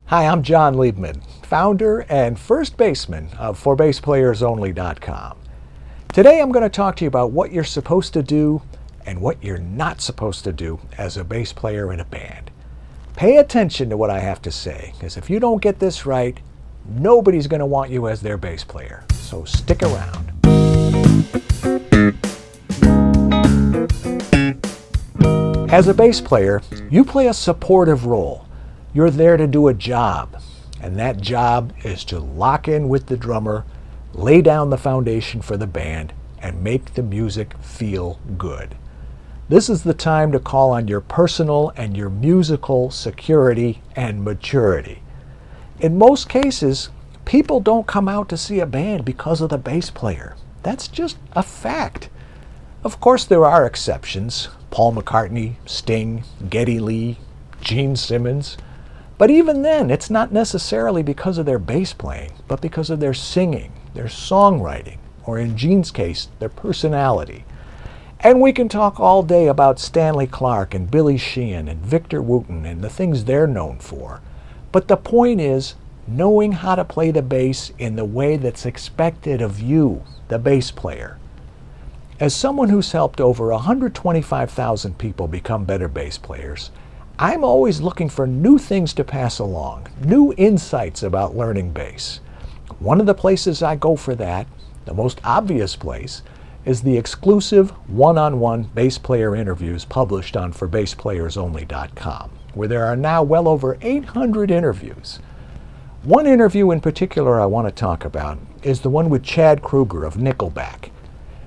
Hi, I'm John Levin, founder and first baseman of ForBassPlayersOnly.com. Today I'm going to talk to you about what you're supposed to do and what you're not supposed to do as a bass player in a band. Pay attention to what I have to say, because if you don't get this right, nobody's going to want you as their bass player. So stick around. As a bass player, you play a supportive role. You're there to do a job, and that job is to lock in with the drummer, lay down the foundation for the band, and make the music feel good. This is the time to call on your personal and your musical security and maturity. In most cases, people don't come out to see a band because of the bass player. That's just a fact. Of course, there are exceptions. Paul McCartney, Sting, Geddy Lee, Gene Simmons. But even then, it's not necessarily because of their bass playing, but because of their singing, their songwriting, or in Gene's case, their personality. And we can talk all day about Stanley Clarke and Billy Sheehan and Victor Wooten and the things they're known for. But the point is knowing how to play the bass in the way that's expected of you, the bass player. As someone who's helped over 125,000 people become better bass players, I'm always looking for new things to pass along, new insights about learning bass. One of the places I go for that, the most obvious place, is the exclusive one-on-one bass player interviews published on ForBassPlayersOnly.com, where there are now well over 800 interviews. One interview in particular I want to talk about is the one with Chad Kroeger of Nickelback.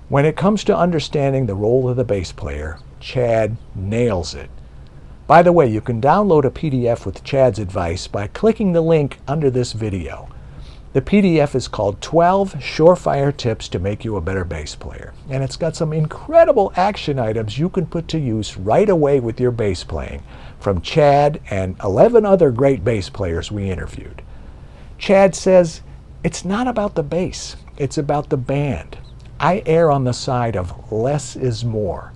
When it comes to understanding the role of the bass player, Chad nails it. By the way, you can download a PDF with Chad's advice by clicking the link under this video. The PDF is called 12 Surefire Tips to Make You a Better Bass Player, and it's got some incredible action items you can put to use right away with your bass playing from Chad and 11 other great bass players we interviewed. Chad says, it's not about the bass, it's about the band. I err on the side of less is more.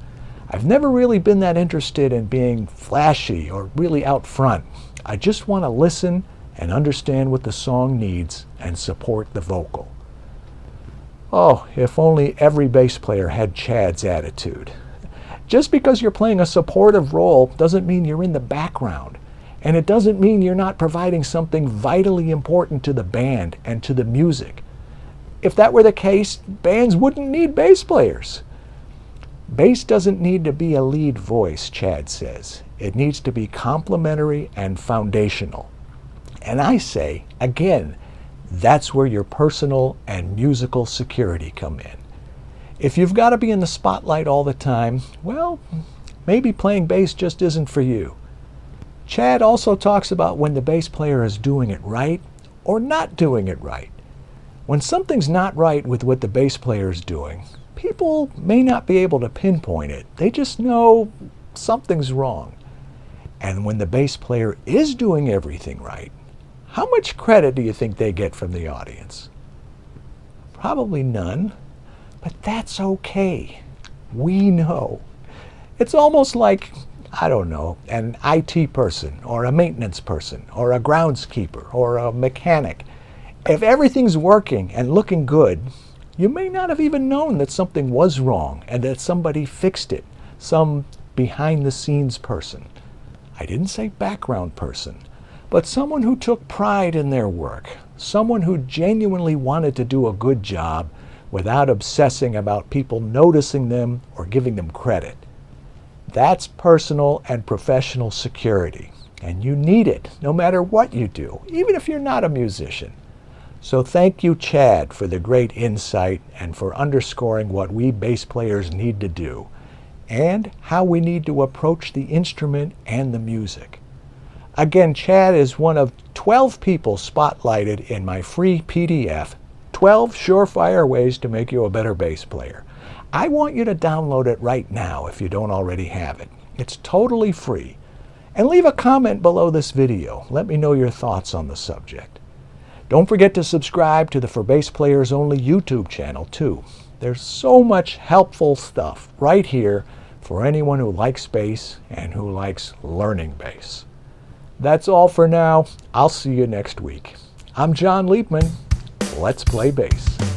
I've never really been that interested in being flashy or really out front. I just want to listen and understand what the song needs and support the vocal. Oh, if only every bass player had Chad's attitude. Just because you're playing a supportive role doesn't mean you're in the background. And it doesn't mean you're not providing something vitally important to the band and to the music. If that were the case, bands wouldn't need bass players. Bass doesn't need to be a lead voice, Chad says. It needs to be complementary and foundational. And I say, again, that's where your personal and musical security come in. If you've got to be in the spotlight all the time, well, maybe playing bass just isn't for you. Chad also talks about when the bass player is doing it right or not doing it right. When something's not right with what the bass player is doing, people may not be able to pinpoint it. They just know something's wrong. And when the bass player is doing everything right, how much credit do you think they get from the audience? Probably none, but that's okay. We know. It's almost like, I don't know, an IT person or a maintenance person or a groundskeeper or a mechanic. If everything's working and looking good, you may not have even known that something was wrong and that somebody fixed it, some behind-the-scenes person. I didn't say background person, but someone who took pride in their work, someone who genuinely wanted to do a good job without obsessing about people noticing them or giving them credit. That's personal and professional security, and you need it no matter what you do, even if you're not a musician. So thank you, Chad, for the great insight and for underscoring what we bass players need to do and how we need to approach the instrument and the music. Again, Chad is one of 12 people spotlighted in my free PDF, 12 Surefire Ways to Make You a Better Bass Player. I want you to download it right now if you don't already have it. It's totally free. And leave a comment below this video. Let me know your thoughts on the subject. Don't forget to subscribe to the For Bass Players Only YouTube channel too. There's so much helpful stuff right here for anyone who likes bass and who likes learning bass. That's all for now. I'll see you next week. I'm John Liepman. Let's play bass.